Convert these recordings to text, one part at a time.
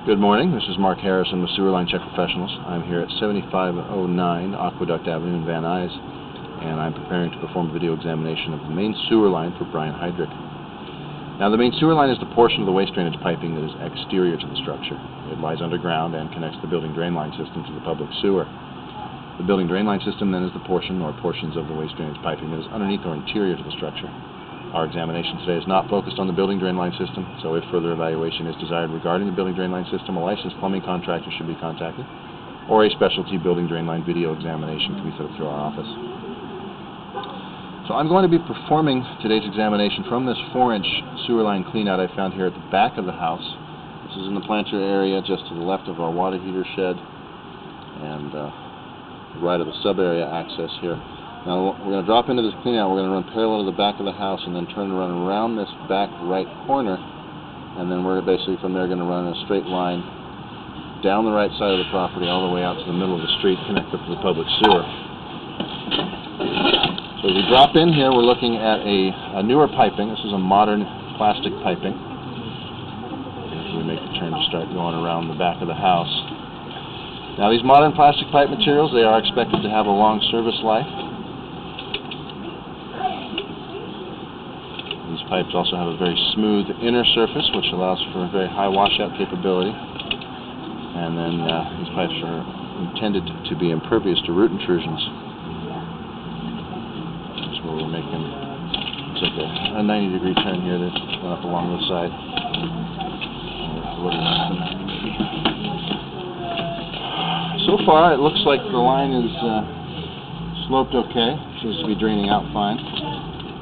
Good morning, this is Mark Harrison with Sewer Line Check Professionals. I'm here at 7509 Aqueduct Avenue in Van Nuys, and I'm preparing to perform a video examination of the main sewer line for Brian Heydrich. Now, the main sewer line is the portion of the waste drainage piping that is exterior to the structure. It lies underground and connects the building drain line system to the public sewer. The building drain line system then is the portion or portions of the waste drainage piping that is underneath or interior to the structure. Our examination today is not focused on the building drain line system, so if further evaluation is desired regarding the building drain line system, a licensed plumbing contractor should be contacted, or a specialty building drain line video examination can be set up through our office. So I'm going to be performing today's examination from this 4-inch sewer line cleanout I found here at the back of the house. This is in the planter area just to the left of our water heater shed and right of the sub area access here. Now we're going to drop into this cleanout, we're going to run parallel to the back of the house and then turn and run around this back right corner, and then we're basically from there going to run a straight line down the right side of the property all the way out to the middle of the street, connect up to the public sewer. So as we drop in here, we're looking at a newer piping. This is a modern plastic piping. As we make the turn to start going around the back of the house. Now these modern plastic pipe materials, they are expected to have a long service life. These pipes also have a very smooth inner surface, which allows for a very high washout capability. And then these pipes are intended to be impervious to root intrusions. That's where we're making, it's like a 90-degree turn here that's going up along this side. So far, it looks like the line is sloped okay. Seems to be draining out fine.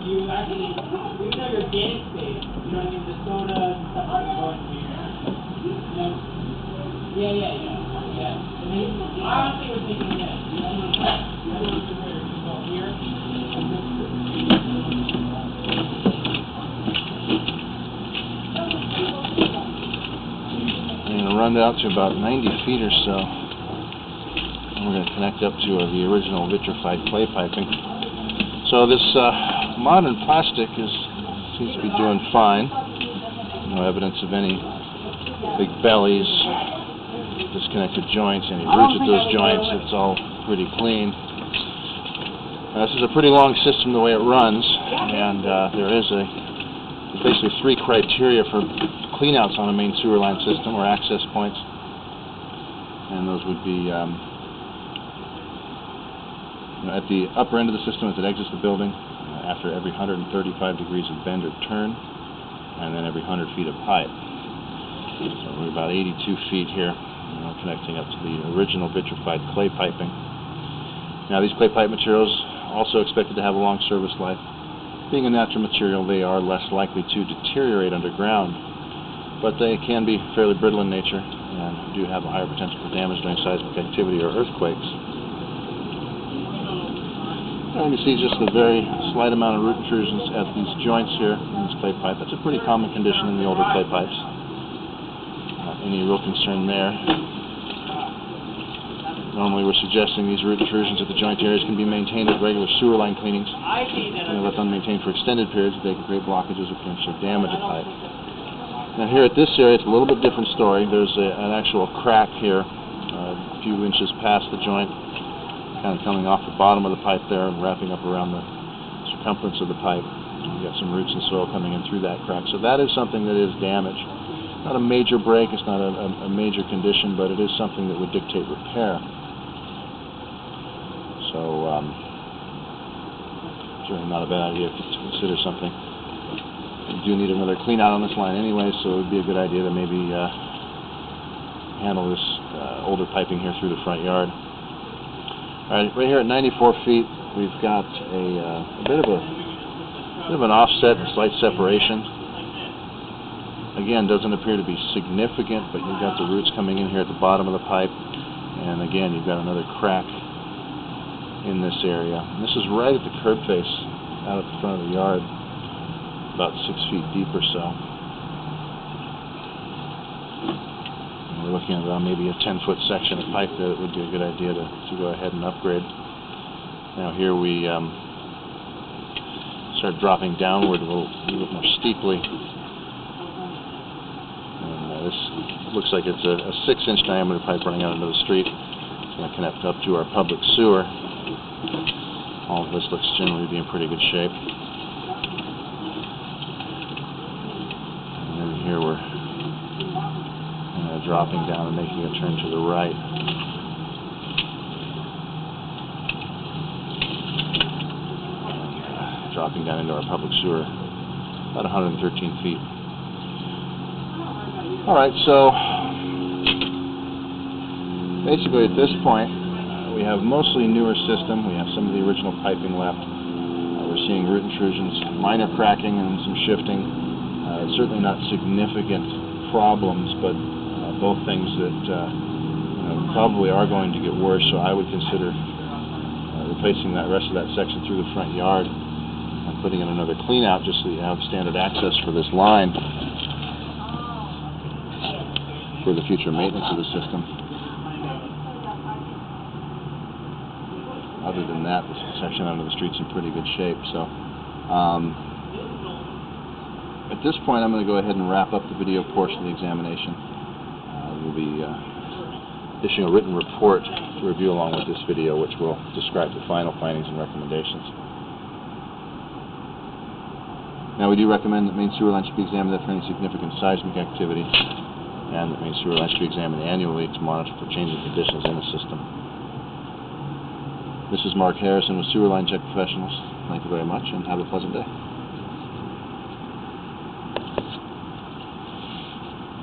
You actually, you know your organic space, you know, the soda and stuff like that. Yeah. And then, I honestly was thinking, here. I'm going to run out to about 90 feet or so. And we're going to connect up to the original vitrified clay piping. So this modern plastic seems to be doing fine. No evidence of any big bellies, disconnected joints, any roots at those joints. It's all pretty clean. Now, this is a pretty long system the way it runs, and there's basically 3 criteria for cleanouts on a main sewer line system, or access points, and those would be at the upper end of the system as it exits the building, after every 135 degrees of bend or turn, and then every 100 feet of pipe. So we're about 82 feet here, connecting up to the original vitrified clay piping. Now these clay pipe materials also expected to have a long service life. Being a natural material, they are less likely to deteriorate underground, but they can be fairly brittle in nature and do have a higher potential for damage during seismic activity or earthquakes. And you see just a very slight amount of root intrusions at these joints here in this clay pipe. That's a pretty common condition in the older clay pipes. Not any real concern there. Normally we're suggesting these root intrusions at the joint areas can be maintained with regular sewer line cleanings. Left unmaintained for extended periods, they can create blockages or potentially damage a pipe. Now here at this area, it's a little bit different story. There's an actual crack here, a few inches past the joint, kind of coming off the bottom of the pipe there and wrapping up around the circumference of the pipe. You've got some roots and soil coming in through that crack. So that is something that is damaged. Not a major break, it's not a major condition, but it is something that would dictate repair. So, certainly not a bad idea to consider something. We do need another clean out on this line anyway, so it would be a good idea to maybe handle this older piping here through the front yard. Alright, right here at 94 feet, we've got a bit of an offset, a slight separation. Again, doesn't appear to be significant, but you've got the roots coming in here at the bottom of the pipe, and again, you've got another crack in this area. And this is right at the curb face, out at the front of the yard, about 6 feet deep or so. We're looking at around maybe a 10-foot section of pipe there that would be a good idea to go ahead and upgrade. Now here we start dropping downward a little bit more steeply. And this looks like it's a 6-inch diameter pipe running out into the street. It's going to connect up to our public sewer. All of this looks generally to be in pretty good shape. And then here we're dropping down and making a turn to the right. Dropping down into our public sewer, about 113 feet. Alright, so basically at this point we have mostly newer system. We have some of the original piping left. We're seeing root intrusions, minor cracking and some shifting. Certainly not significant problems, but both things that probably are going to get worse, so I would consider replacing that rest of that section through the front yard and putting in another clean out just so you have standard access for this line for the future maintenance of the system. Other than that, this section under the street's in pretty good shape. So at this point I'm going to go ahead and wrap up the video portion of the examination. We'll be issuing a written report to review along with this video, which will describe the final findings and recommendations. Now, we do recommend that main sewer lines should be examined for any significant seismic activity, and that main sewer lines should be examined annually to monitor for changing conditions in the system. This is Mark Harrison with Sewer Line Check Professionals. Thank you very much, and have a pleasant day.